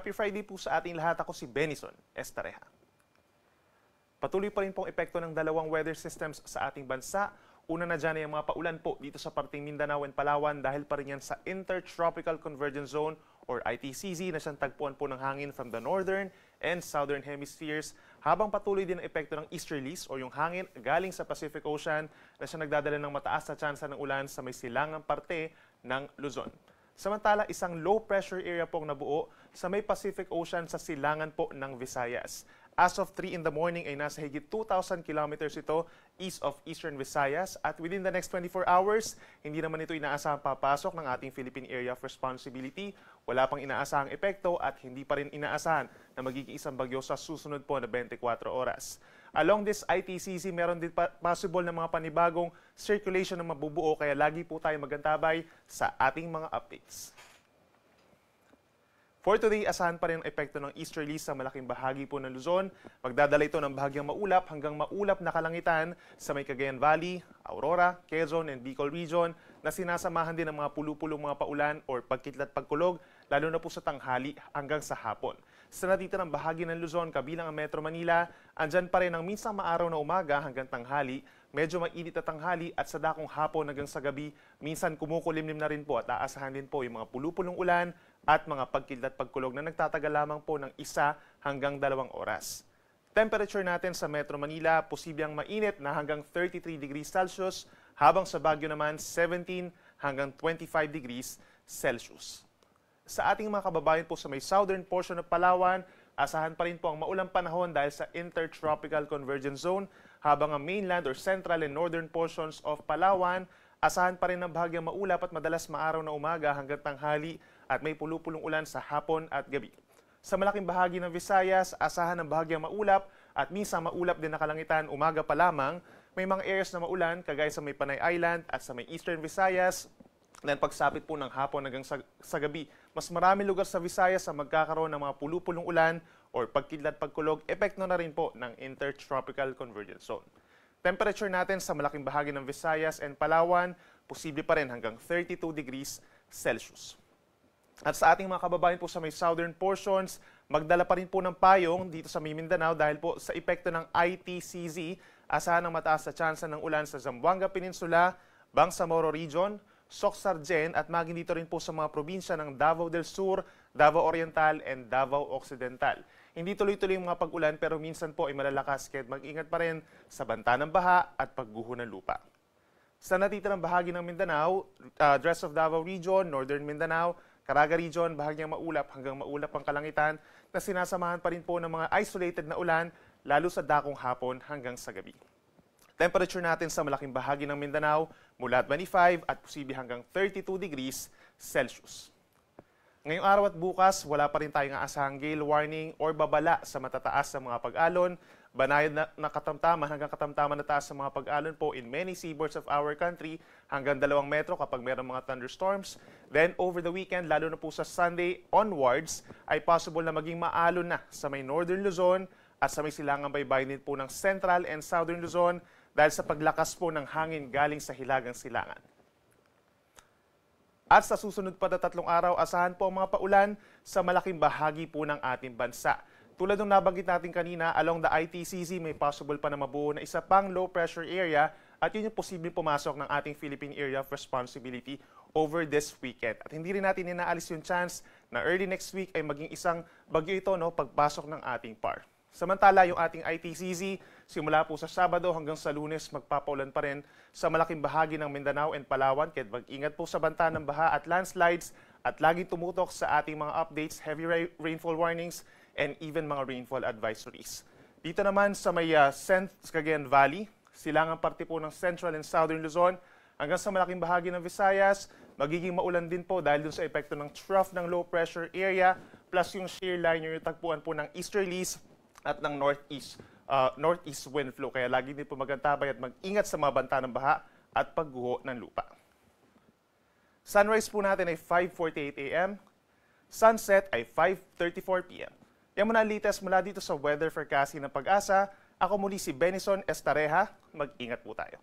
Happy Friday po sa ating lahat. Ako si Benison Estareja. Patuloy pa rin pong epekto ng dalawang weather systems sa ating bansa. Una na dyan ay ang mga paulan po dito sa parting Mindanao and Palawan dahil pa rin yan sa Intertropical Convergence Zone or ITCZ na siyang tagpuan po ng hangin from the northern and southern hemispheres, habang patuloy din ang epekto ng easterlies o yung hangin galing sa Pacific Ocean na siya nagdadala ng mataas na tsansa ng ulan sa may silangang parte ng Luzon. Samantala, isang low pressure area pong nabuo sa may Pacific Ocean sa silangan po ng Visayas. As of 3 in the morning ay nasa higit 2,000 kilometers ito east of eastern Visayas, at within the next 24 hours, hindi naman ito inaasahang papasok ng ating Philippine Area of Responsibility. Wala pang inaasahang epekto at hindi pa rin inaasahan na magiging isang bagyo sa susunod po na 24 oras. Along this ITCZ, meron din possible na mga panibagong circulation na mabubuo, kaya lagi po tayo magantabay sa ating mga updates. For today, asahan pa rin ang epekto ng easterlies sa malaking bahagi po ng Luzon. Magdadala ito ng bahagyang maulap hanggang maulap na kalangitan sa may Cagayan Valley, Aurora, Quezon, and Bicol region na sinasamahan din ng mga pulu-pulong mga paulan or pagkitlat pagkulog, lalo na po sa tanghali hanggang sa hapon. Sa natitirang bahagi ng Luzon, kabilang ang Metro Manila, andyan pa rin ang minsang maaraw na umaga hanggang tanghali, medyo mainit na tanghali at sa dakong hapon hanggang sa gabi, minsan kumukulimlim na rin po at aasahan din po yung mga pulu-pulong ulan at mga pagkidlat pagkulog na nagtatagal lamang po ng 1 hanggang 2 oras. Temperature natin sa Metro Manila, posibleng mainit na hanggang 33 degrees Celsius, habang sa Baguio naman 17 hanggang 25 degrees Celsius. Sa ating mga kababayan po sa may southern portion ng Palawan, asahan pa rin po ang maulang panahon dahil sa Intertropical Convergence Zone, habang ang mainland or central and northern portions of Palawan, asahan pa rin ng bahagyang maulap at madalas maaraw na umaga hanggang tanghali at may pulu-pulong ulan sa hapon at gabi. Sa malaking bahagi ng Visayas, asahan ng bahagyang maulap at minsan maulap din na kalangitan umaga pa lamang. May mga areas na maulan kagaya sa may Panay Island at sa may Eastern Visayas. Then pagsapit po ng hapon hanggang sa gabi, mas marami lugar sa Visayas ang magkakaroon ng mga pulu-pulong ulan or pagkidlat pagkulog, epekto na rin po ng Intertropical Convergence Zone. Temperature natin sa malaking bahagi ng Visayas and Palawan, posible pa rin hanggang 32 degrees Celsius. At sa ating mga kababayan po sa may southern portions, magdala pa rin po ng payong dito sa Mindanao dahil po sa epekto ng ITCZ, asahan ng mataas na tsansa ng ulan sa Zamboanga Peninsula, Bangsamoro Region, Soc-Sargen at maging dito rin po sa mga probinsya ng Davao del Sur, Davao Oriental and Davao Occidental. Hindi tuloy-tuloy yung mga pag-ulan pero minsan po ay malalakas, kaya mag-ingat pa rin sa banta ng baha at pagguho ng lupa. Sa natitirang bahagi ng Mindanao, rest of Davao Region, Northern Mindanao, Caraga Region, bahagyang maulap hanggang maulap ang kalangitan na sinasamahan pa rin po ng mga isolated na ulan lalo sa dakong hapon hanggang sa gabi. Temperature natin sa malaking bahagi ng Mindanao mula 25 at posible hanggang 32 degrees Celsius. Ngayong araw at bukas, wala pa rin tayong aasahang gale warning or babala sa matataas na mga pag-alon. Banayad na katamtaman hanggang katamtaman na taas sa mga pag-alon po in many seaboards of our country, hanggang 2 metro kapag mayroong mga thunderstorms. Then over the weekend, lalo na po sa Sunday onwards, ay possible na maging maalon na sa may northern Luzon at sa may silangang baybayin din po ng central and southern Luzon dahil sa paglakas po ng hangin galing sa hilagang silangan. At sa susunod pa na 3 araw, asahan po ang mga paulan sa malaking bahagi po ng ating bansa. Tulad ng nabanggit natin kanina, along the ITCZ, may possible pa na mabuo na isa pang low pressure area at yun yung posibleng pumasok ng ating Philippine Area of Responsibility over this weekend. At hindi rin natin inaalis yung chance na early next week ay maging isang bagyo ito, pagpasok ng ating PAR. Samantala, yung ating ITCZ, simula po sa Sabado hanggang sa Lunes, magpapaulan pa rin sa malaking bahagi ng Mindanao and Palawan. Kaya mag-ingat po sa banta ng baha at landslides at lagi tumutok sa ating mga updates, heavy rainfall warnings, and even mga rainfall advisories. Dito naman sa may Cagayan Valley, silangang parte po ng Central and Southern Luzon, hanggang sa malaking bahagi ng Visayas, magiging maulan din po dahil dun sa epekto ng trough ng low pressure area, plus yung shear line, yung tagpuan po ng easterlies at ng northeast wind flow. Kaya lagi din po magantabay at mag-ingat sa mga banta ng baha at pagguho ng lupa. Sunrise po natin ay 5:48 a.m. Sunset ay 5:34 p.m. Yan muna ang latest mula dito sa Weather Forecasting ng Pag-asa. Ako muli si Benison Estareja. Mag-ingat po tayo.